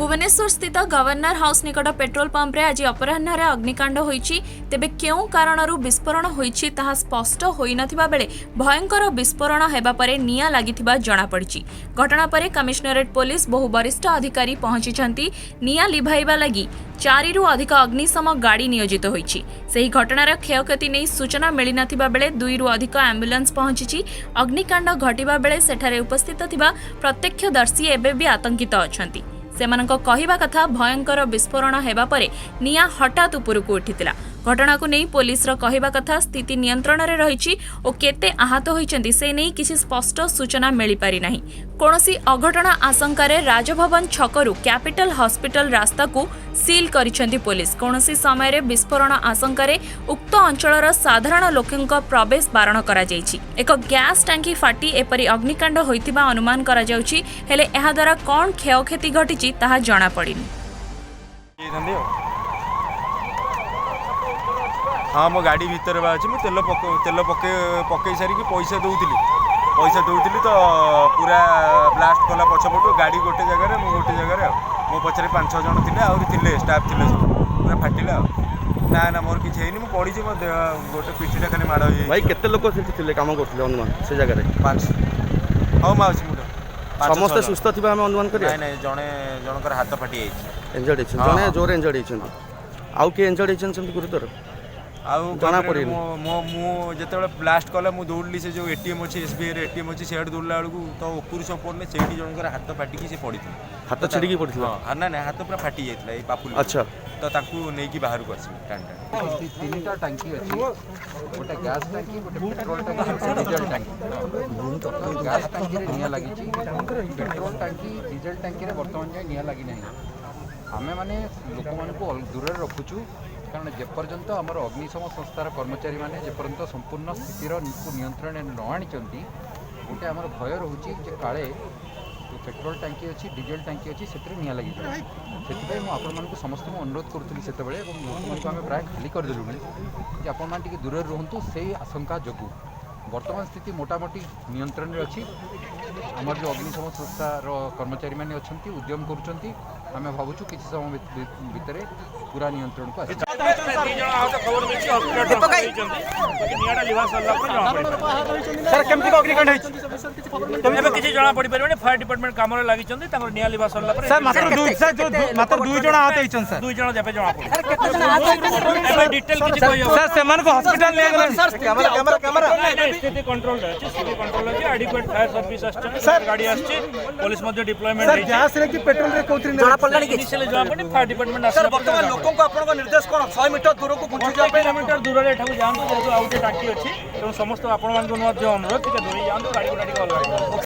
भुवनेश्वर स्थित governor house निकट petrol pump रे आज अपराह्न अग्निकांड होईछि। तेबे केउ कारणरू विस्फोरण होईछि ताहा स्पष्ट होई नथिबा बेले भयंकर विस्फोरण हेबा परे निया लागिथिबा जणा पड़िछि। घटना परे कमिश्नरेट पुलिस बहु वरिष्ठ अधिकारी पहुंचिछंती। निया लिभाइबा लागि 4 रु अधिक अग्निशम गाड़ी नियोजित होईछि। सेही घटनार क्षयक्षति नै सूचना मिली नथिबा बेले 2 रु अधिक एम्बुलेंस पहुंचिछि। अग्निकांड घटिबा बेले सेठारे उपस्थित थिबा प्रत्यक्षदर्शी एबे भी आतंकित अछंती। सेमानक कहिबा कथा भयंकर विस्फोरण हेबा परे निया हठात उपरकू उठितिला। घटना को नहीं पुलिस रो कहिबा कथा स्थिति नियंत्रण रे रहिछि ओ केते आहत होइचंती से नहीं किसी स्पष्ट सूचना मिली पारि नाही। कोनोसी अघटना आशंका रे राजभवन छकरू कैपिटल हॉस्पिटल रास्ता को सील करिसंती पुलिस। कोनोसी समय रे विस्फोरण आशंका रे उक्त अंचलर साधारण लोकंक प्रवेश बारण करा जायछि। एक गैस टंकी फाटी एपरि अग्निकांड होइतिबा अनुमान करा जाउछि। हेले एहा द्वारा कोन क्षयक्षति घटिछि ताहा जणा पड़िनी। हाँ मो गाड़ी भीतर अच्छी मुझे तेल पकई सारिकी पैसा दूसरी तो पूरा ब्लास्ट कला पछपटू गाड़ी गोटे जगह गोटे जगह मो पचर 5-6 जन थे स्टाफ थे सब पूरा फाटिला ना ना मोर किसी है पड़ी मो गोटे पिठीटा खाली माड़ हो भाई केते लोक थे काम करते अनुमान से जगह 5 हाँ माउसी मुझे समस्त सुस्थ थी अनुमान कर जड़े जनकर हाथ फाटी इंजर्ड जड़े जोर इंजर्ड आउ किए इंजर्ड होती गुरुतर जना पड़े जो ब्लास्ट कला मुझे दौड़ी से जो एटीएम अच्छे एसबीआई एटीएम अच्छे सीआड़ दौड़ा बेलू तो ऊपर सब पड़ने से जनकर हाथ फाटिकी से पड़ी हाथ छिड़की पड़ी ना ना हाथ पूरा फाटी जाता पापुल। अच्छा तो नहीं बाहर को आस तीनटा टांकी अच्छी गोटे गैस टांकी गोटे पेट्रोल टांकी डीजल टांकी गैस टांकी रे निया लगी पेट्रोल टांकी डीजल टांकी रे वर्तमान जाए निया लगी नहीं। आमे माने लोक मानकु दूर रखुचु कारण जेपर्यंत आमर अग्निशम संस्थार कर्मचारी मैंने जेपर्यंत संपूर्ण स्थितिर नियंत्रण न आनी गोटे आमर भय रोचे काले जो पेट्रोल टांकी अच्छी डीजल टांकी अच्छी से निया लगी से मुझे समस्त अनुरोध करूँ से लोक आम प्राय खाली करदेलु कि आपण दूर रुहतु से आशंका जो वर्तमान स्थिति मोटामोटी नियंत्रण में अच्छी। आमर जो अग्निशम संस्थार कर्मचारी मैंने अच्छा उद्यम करुँच आम भावुँ कि समय भितर पूरा नियंत्रण को जना पड़ पारे फायर डिपार्टमेंट काम लगी निया लिवा सरला मात्र 2 जण आहत होइछन सर 2 जण जेबे जना पड़ डिटेल किछ कहियो सर सेमान को हॉस्पिटल ले गेल सर कैमरा स्थिति कंट्रोल अछि एडिक्वेट फायर सर्विस अछि गाड़ी अछि पुलिस मध्ये डिप्लॉयमेंट सर गैस रे कि पेट्रोल रे कोथि जना पड़लानी कि जना पड़ फायर डिपार्टमेंट सर वर्तमान लोकन को आपन को निर्देश कोन 100 मीटर दूर को गुंठी जा 100 मीटर दूर रे एठाକୁ जांतु जेतु आउटे टाकी अछि तो समस्त आपन मान को अनुरोध कि दूर जांतु गाड़ी को अलग